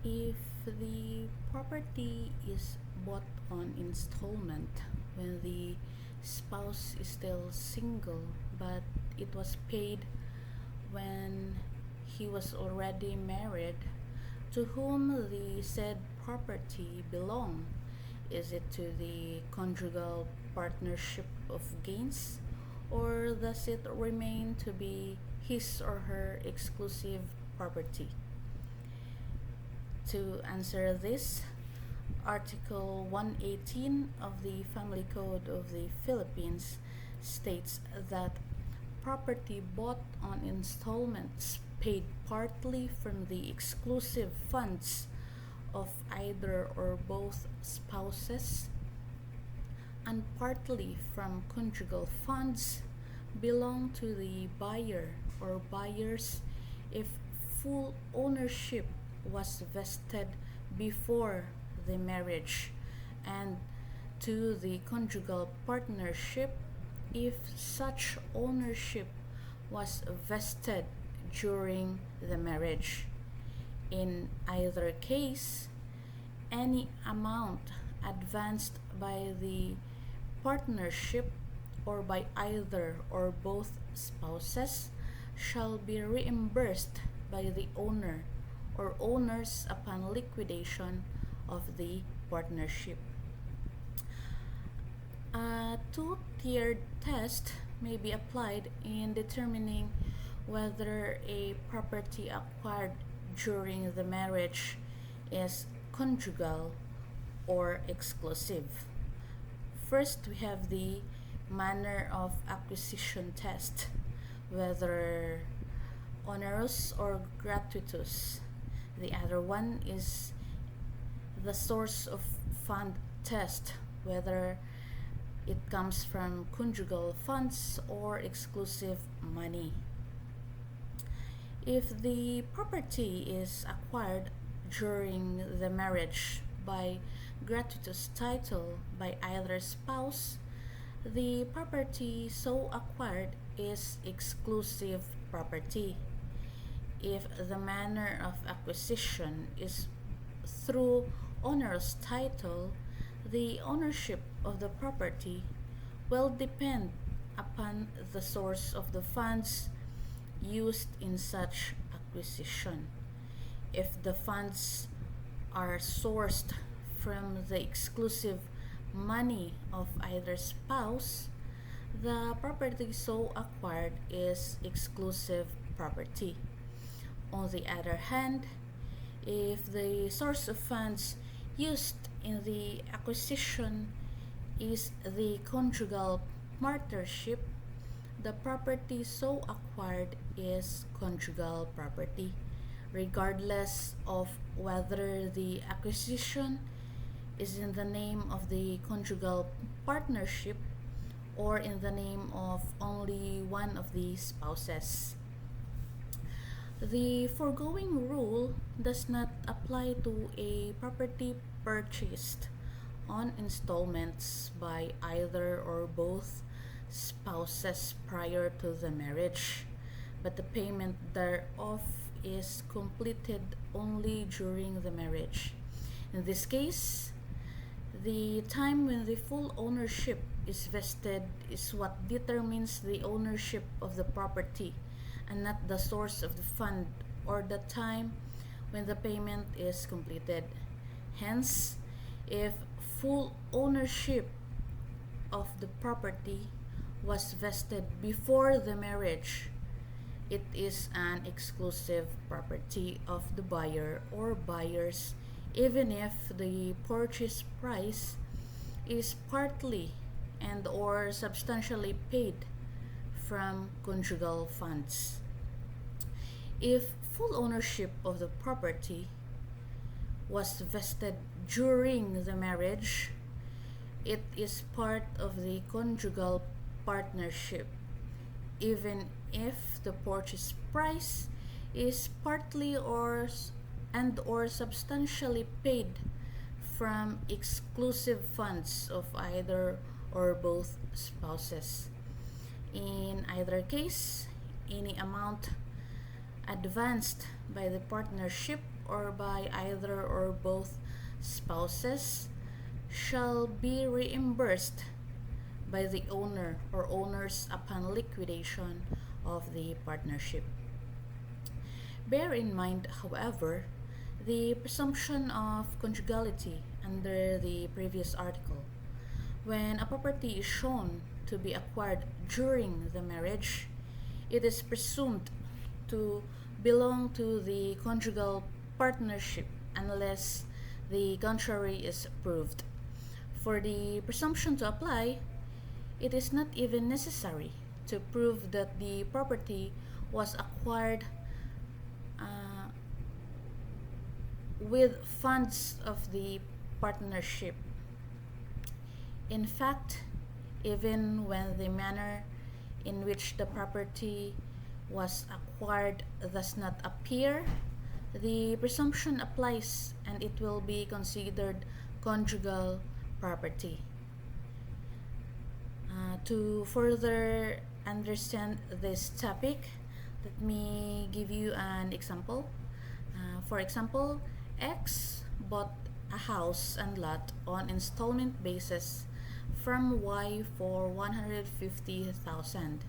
If the property is bought on installment when the spouse is still single but it was paid when he was already married, to whom the said property belong? Is it to the conjugal partnership of gains, or does it remain to be his or her exclusive property? To answer this, Article 118 of the Family Code of the Philippines states that property bought on installments paid partly from the exclusive funds of either or both spouses and partly from conjugal funds belong to the buyer or buyers if full ownership was vested before the marriage, and to the conjugal partnership if such ownership was vested during the marriage. In either case, any amount advanced by the partnership or by either or both spouses shall be reimbursed by the owner or owners upon liquidation of the partnership. A two-tiered test may be applied in determining whether a property acquired during the marriage is conjugal or exclusive. First, we have the manner of acquisition test, whether onerous or gratuitous. The other one is the source of fund test, whether it comes from conjugal funds or exclusive money. If the property is acquired during the marriage by gratuitous title by either spouse, the property so acquired is exclusive property. If the manner of acquisition is through onerous title, the ownership of the property will depend upon the source of the funds used in such acquisition. If the funds are sourced from the exclusive money of either spouse, the property so acquired is exclusive property. On the other hand, if the source of funds used in the acquisition is the conjugal partnership, the property so acquired is conjugal property, regardless of whether the acquisition is in the name of the conjugal partnership or in the name of only one of the spouses. The foregoing rule does not apply to a property purchased on installments by either or both spouses prior to the marriage, but the payment thereof is completed only during the marriage. In this case, the time when the full ownership is vested is what determines the ownership of the property and not the source of the fund or the time when the payment is completed. Hence, if full ownership of the property was vested before the marriage, it is an exclusive property of the buyer or buyers, even if the purchase price is partly and or substantially paid from conjugal funds. If full ownership of the property was vested during the marriage, it is part of the conjugal partnership, even if the purchase price is partly or substantially paid from exclusive funds of either or both spouses. In either case, any amount advanced by the partnership or by either or both spouses shall be reimbursed by the owner or owners upon liquidation of the partnership. Bear in mind, however, the presumption of conjugality under the previous article. When a property is shown to be acquired during the marriage, it is presumed to belong to the conjugal partnership unless the contrary is proved. For the presumption to apply, it is not even necessary to prove that the property was acquired uh, with funds of the partnership. In fact, even when the manner in which the property was acquired does not appear, the presumption applies and it will be considered conjugal property. To further understand this topic, let me give you an example. For example, X bought a house and lot on installment basis from Y for 150,000.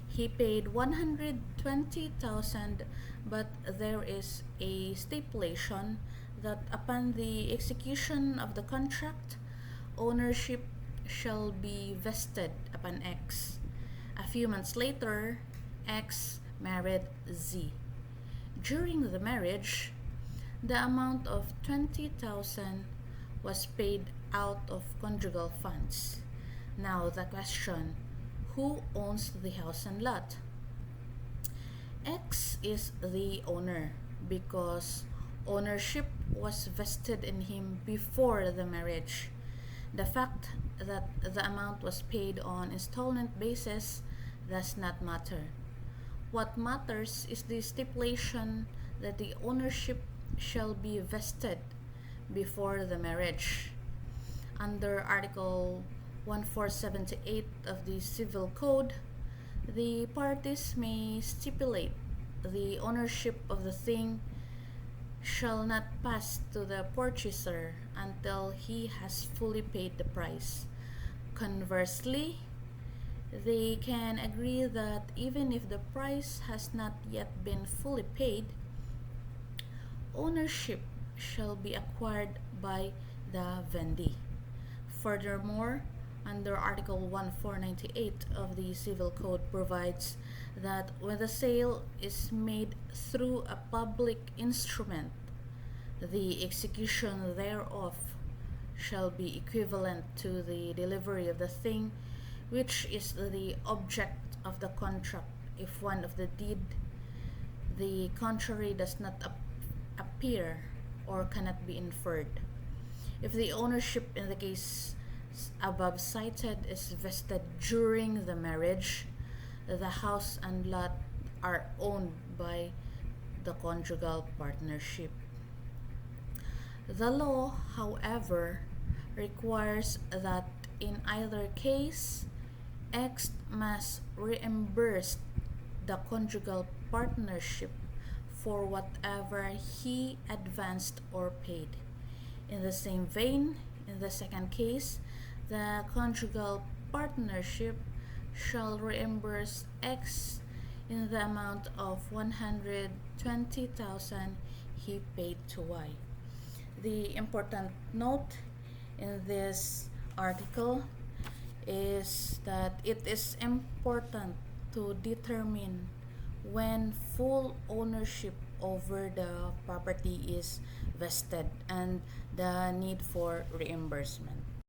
He paid 120,000, but there is a stipulation that upon the execution of the contract, ownership shall be vested upon X. A few months later, X married Z. During the marriage, the amount of 20,000 was paid out of conjugal funds. Now the question, who owns the house and lot? X is the owner because ownership was vested in him before the marriage. The fact that the amount was paid on installment basis does not matter. What matters is the stipulation that the ownership shall be vested before the marriage. Under Article 1478 of the Civil Code, the parties may stipulate the ownership of the thing shall not pass to the purchaser until he has fully paid the price. Conversely, they can agree that even if the price has not yet been fully paid, ownership shall be acquired by the vendee. Furthermore, under Article 1498 of the Civil Code provides that when the sale is made through a public instrument, the execution thereof shall be equivalent to the delivery of the thing which is the object of the contract if one of the deed the contrary does not appear or cannot be inferred. If the ownership in the case above cited is vested during the marriage, the house and lot are owned by the conjugal partnership. The law, however, requires that in either case, X must reimburse the conjugal partnership for whatever he advanced or paid. In the same vein, in the second case, the conjugal partnership shall reimburse X in the amount of 120,000 he paid to Y. The important note in this article is that it is important to determine when full ownership over the property is vested and the need for reimbursement.